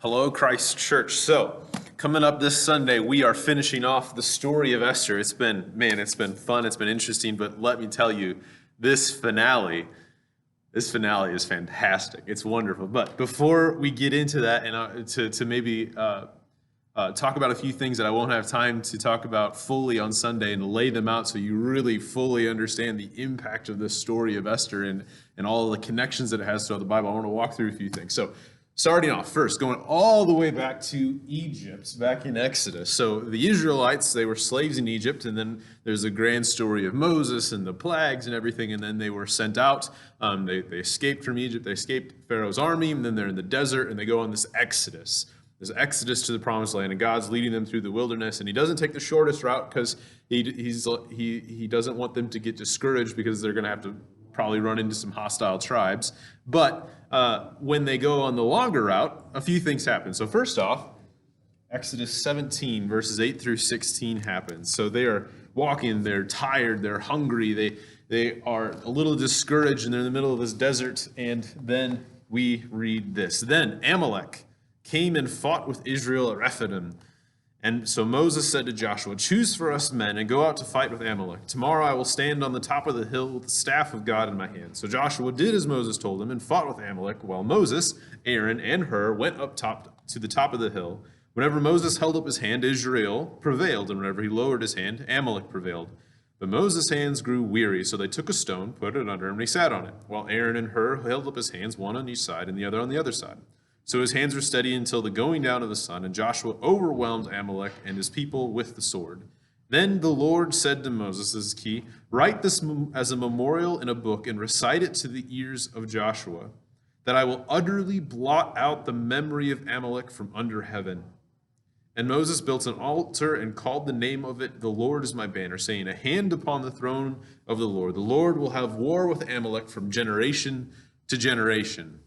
Hello, Christ Church. So, coming up this Sunday, we are finishing off the story of Esther. It's been fun, it's been interesting, but let me tell you, this finale, this finale is fantastic. It's wonderful. But before we get into that, and to maybe talk about a few things that I won't have time to talk about fully on Sunday and lay them out so you really fully understand the impact of this story of Esther and all the connections that it has throughout the Bible, I want to walk through a few things. So, starting off first, going all the way back to Egypt, back in Exodus. So the Israelites, they were slaves in Egypt, and then there's a grand story of Moses and the plagues and everything, and then they were sent out. They escaped from Egypt, they escaped Pharaoh's army, and then they're in the desert, and they go on this exodus to the promised land, and God's leading them through the wilderness, and he doesn't take the shortest route because he doesn't want them to get discouraged because they're going to have to probably run into some hostile tribes. But when they go on the longer route, a few things happen. So first off, Exodus 17, verses 8 through 16 happens. So they are walking, they're tired, they're hungry, they are a little discouraged, and they're in the middle of this desert, and then we read this. Then Amalek came and fought with Israel at Rephidim. And so Moses said to Joshua, "Choose for us men and go out to fight with Amalek. Tomorrow I will stand on the top of the hill with the staff of God in my hand." So Joshua did as Moses told him and fought with Amalek, while Moses, Aaron, and Hur went up top to the top of the hill. Whenever Moses held up his hand, Israel prevailed, and whenever he lowered his hand, Amalek prevailed. But Moses' hands grew weary, so they took a stone, put it under him, and he sat on it, while Aaron and Hur held up his hands, one on each side and the other on the other side. So his hands were steady until the going down of the sun, and Joshua overwhelmed Amalek and his people with the sword. Then the Lord said to Moses, this is key, "Write this as a memorial in a book and recite it to the ears of Joshua, that I will utterly blot out the memory of Amalek from under heaven." And Moses built an altar and called the name of it, "The Lord is my banner," saying, "A hand upon the throne of the Lord. The Lord will have war with Amalek from generation to generation."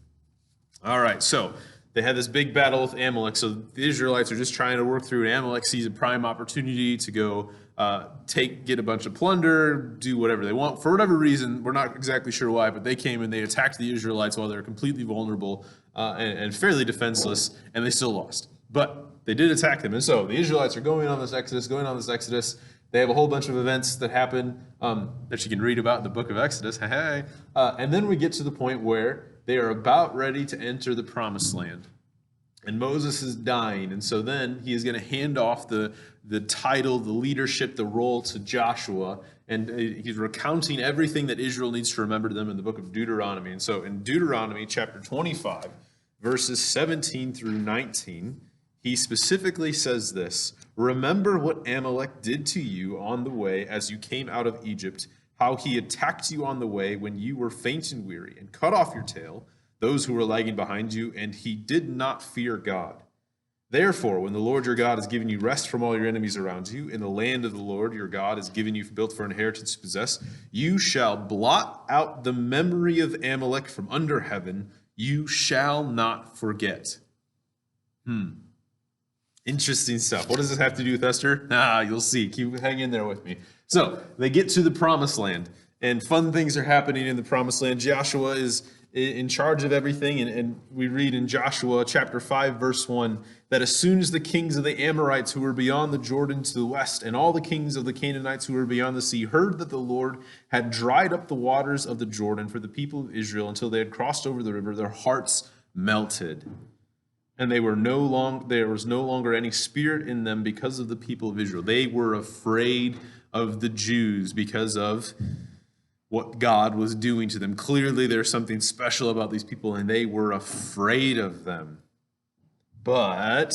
All right, so they had this big battle with Amalek. So the Israelites are just trying to work through, and Amalek sees a prime opportunity to go get a bunch of plunder, do whatever they want. For whatever reason, we're not exactly sure why, but they came and they attacked the Israelites while they're completely vulnerable and fairly defenseless, and they still lost. But they did attack them. And so the Israelites are going on this exodus. They have a whole bunch of events that happen that you can read about in the book of Exodus. And then we get to the point where they are about ready to enter the promised land. And Moses is dying. And so then he is going to hand off the title, the leadership, the role to Joshua. And he's recounting everything that Israel needs to remember to them in the book of Deuteronomy. And so in Deuteronomy chapter 25, verses 17 through 19, he specifically says this: "Remember what Amalek did to you on the way as you came out of Egypt, how he attacked you on the way when you were faint and weary, and cut off your tail, those who were lagging behind you, and he did not fear God. Therefore, when the Lord your God has given you rest from all your enemies around you, in the land of the Lord your God has given you built for inheritance to possess, you shall blot out the memory of Amalek from under heaven. You shall not forget." Interesting stuff. What does this have to do with Esther? You'll see. Keep hanging there with me. So they get to the promised land, and fun things are happening in the promised land. Joshua is in charge of everything, and we read in Joshua chapter 5, verse 1, that as soon as the kings of the Amorites who were beyond the Jordan to the west, and all the kings of the Canaanites who were beyond the sea, heard that the Lord had dried up the waters of the Jordan for the people of Israel until they had crossed over the river, their hearts melted. And there was no longer any spirit in them because of the people of Israel. They were afraid of the Jews because of what God was doing to them. Clearly, there's something special about these people, and they were afraid of them. And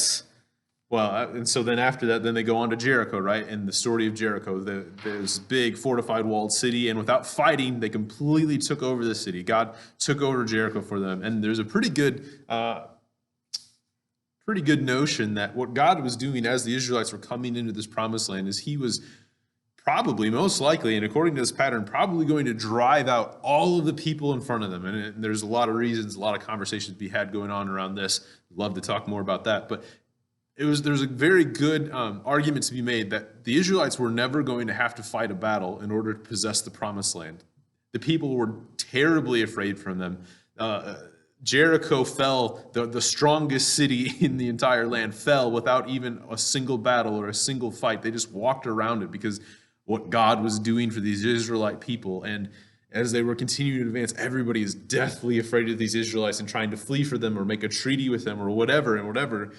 so then after that, then they go on to Jericho, right? And the story of Jericho, there's big fortified walled city, and without fighting, they completely took over the city. God took over Jericho for them, and there's a pretty good notion that what God was doing as the Israelites were coming into this promised land is he was probably, most likely, and according to this pattern, probably going to drive out all of the people in front of them. And there's a lot of reasons, a lot of conversations to be had going on around this. I'd love to talk more about that. But there's a very good argument to be made that the Israelites were never going to have to fight a battle in order to possess the promised land. The people were terribly afraid from them. Jericho fell, the strongest city in the entire land fell without even a single battle or a single fight. They just walked around it because what God was doing for these Israelite people. And as they were continuing to advance, everybody is deathly afraid of these Israelites and trying to flee for them or make a treaty with them or whatever and whatever.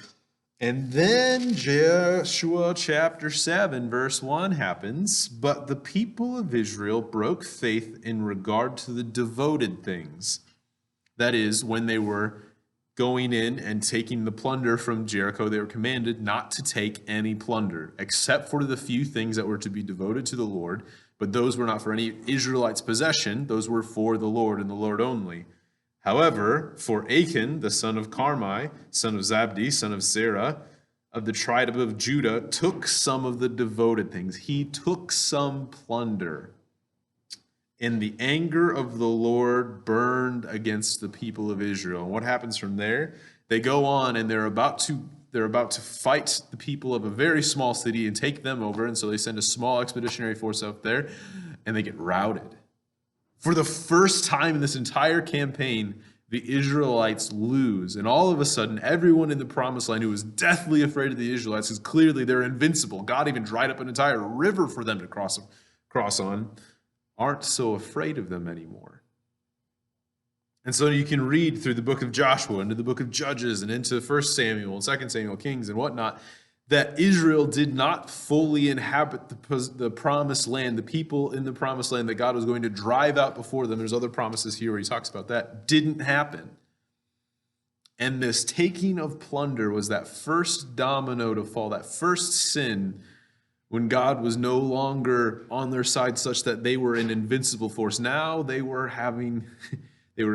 And then Joshua chapter 7, verse 1 happens. But the people of Israel broke faith in regard to the devoted things. That is, when they were going in and taking the plunder from Jericho, they were commanded not to take any plunder, except for the few things that were to be devoted to the Lord. But those were not for any Israelites' possession. Those were for the Lord and the Lord only. However, for Achan, the son of Carmi, son of Zabdi, son of Zerah, of the tribe of Judah, took some of the devoted things. He took some plunder. And the anger of the Lord burned against the people of Israel. And what happens from there? They go on and they're about to fight the people of a very small city and take them over. And so they send a small expeditionary force out there and they get routed. For the first time in this entire campaign, the Israelites lose. And all of a sudden, everyone in the promised land who was deathly afraid of the Israelites, because clearly they're invincible. God even dried up an entire river for them to cross on. Aren't so afraid of them anymore. And so you can read through the book of Joshua, into the book of Judges, and into 1 Samuel and 2 Samuel, Kings, and whatnot, that Israel did not fully inhabit the promised land, the people in the promised land that God was going to drive out before them. There's other promises here where he talks about that. Didn't happen. And this taking of plunder was that first domino to fall, that first sin, when God was no longer on their side such that they were an invincible force. Now they were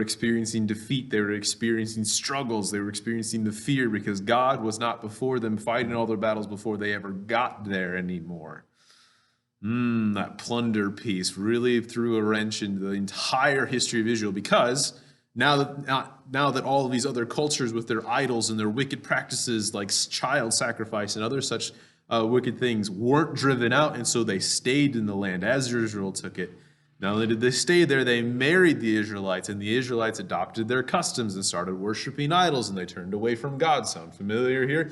experiencing defeat. They were experiencing struggles. They were experiencing the fear because God was not before them fighting all their battles before they ever got there anymore. That plunder piece really threw a wrench into the entire history of Israel, because now that all of these other cultures with their idols and their wicked practices like child sacrifice and other such wicked things weren't driven out, and so they stayed in the land as Israel took it. Not only did they stay there, they married the Israelites, and the Israelites adopted their customs and started worshiping idols, and they turned away from God. Sound familiar here?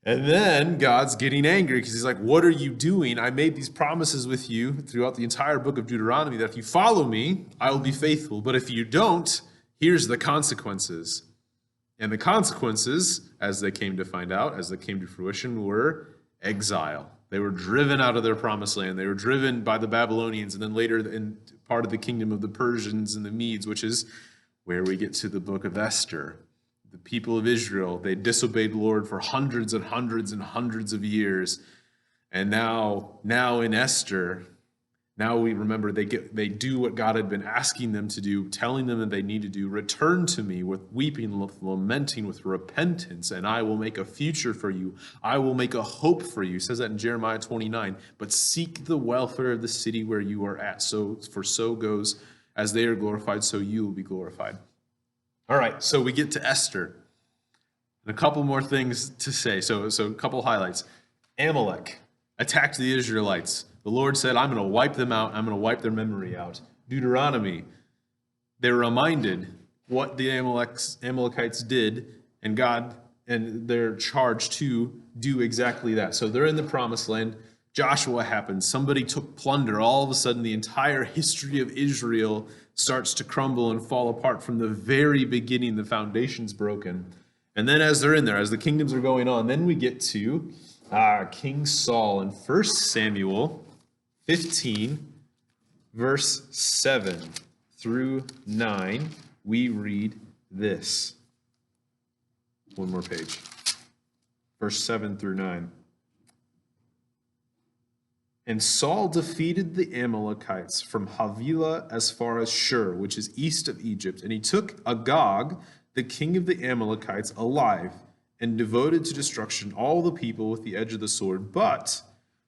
And then God's getting angry because he's like, what are you doing? I made these promises with you throughout the entire book of Deuteronomy that if you follow me, I will be faithful. But if you don't, here's the consequences. And the consequences, as they came to find out, as they came to fruition, were exile. They were driven out of their promised land. They were driven by the Babylonians, and then later in part of the kingdom of the Persians and the Medes, which is where we get to the book of Esther. The people of Israel, they disobeyed the Lord for hundreds and hundreds and hundreds of years. And now in Esther, now we remember they do what God had been asking them to do, telling them that they need to do. Return to me with weeping, with lamenting, with repentance, and I will make a future for you. I will make a hope for you. It says that in Jeremiah 29. But seek the welfare of the city where you are at. So goes, as they are glorified, so you will be glorified. All right, so we get to Esther. And a couple more things to say. So a couple highlights. Amalek attacked the Israelites. The Lord said, I'm going to wipe them out. I'm going to wipe their memory out. Deuteronomy, they're reminded what the Amalekites did, and God, and they're charged to do exactly that. So they're in the promised land. Joshua happens. Somebody took plunder. All of a sudden, the entire history of Israel starts to crumble and fall apart from the very beginning. The foundation's broken. And then as they're in there, as the kingdoms are going on, then we get to King Saul in 1 Samuel 15, verse 7 through 9, we read this. One more page. Verse 7 through 9. And Saul defeated the Amalekites from Havilah as far as Shur, which is east of Egypt. And he took Agag, the king of the Amalekites, alive, and devoted to destruction all the people with the edge of the sword. But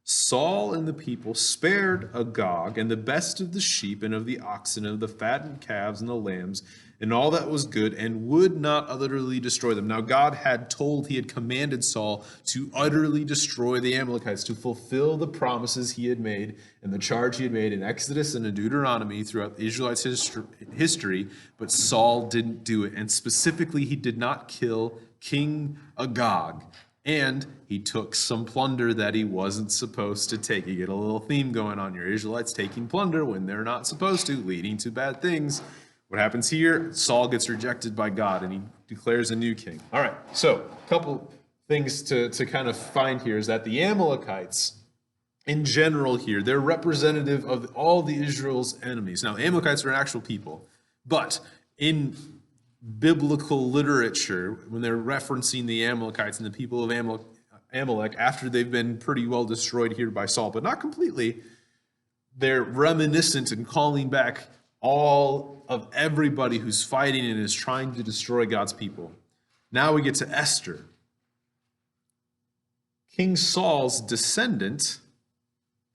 Saul and the people spared Agag and the best of the sheep and of the oxen and of the fattened calves and the lambs and all that was good, and would not utterly destroy them. Now God had told, he had commanded Saul to utterly destroy the Amalekites, to fulfill the promises he had made and the charge he had made in Exodus and in Deuteronomy throughout the Israelites' history, but Saul didn't do it. And specifically, he did not kill King Agag. And he took some plunder that he wasn't supposed to take. You get a little theme going on. Your Israelites taking plunder when they're not supposed to, leading to bad things. What happens here? Saul gets rejected by God, and he declares a new king. All right, so a couple things to kind of find here is that the Amalekites, in general here, they're representative of all the Israel's enemies. Now, the Amalekites are an actual people, but in biblical literature, when they're referencing the Amalekites and the people of Amalek after they've been pretty well destroyed here by Saul, but not completely, they're reminiscent and calling back all of everybody who's fighting and is trying to destroy God's people. Now we get to Esther. King Saul's descendant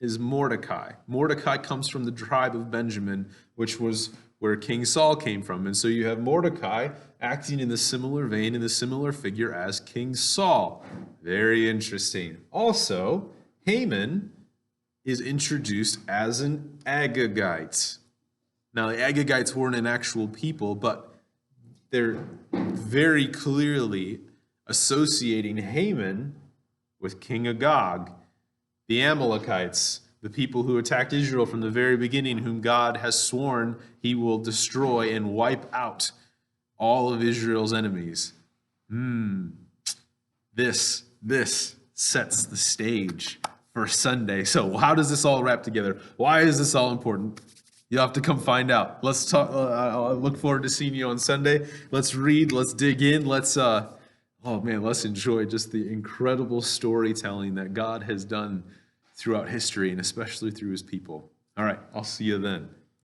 is Mordecai. Mordecai comes from the tribe of Benjamin, which was where King Saul came from. And so you have Mordecai acting in the similar vein, in the similar figure as King Saul. Very interesting. Also, Haman is introduced as an Agagite. Now, the Agagites weren't an actual people, but they're very clearly associating Haman with King Agag, the Amalekites, the people who attacked Israel from the very beginning, whom God has sworn he will destroy and wipe out all of Israel's enemies. This sets the stage for Sunday. So how does this all wrap together? Why is this all important? You'll have to come find out. Let's talk. I look forward to seeing you on Sunday. Let's read. Let's dig in. Let's enjoy just the incredible storytelling that God has done throughout history, and especially through his people. All right, I'll see you then.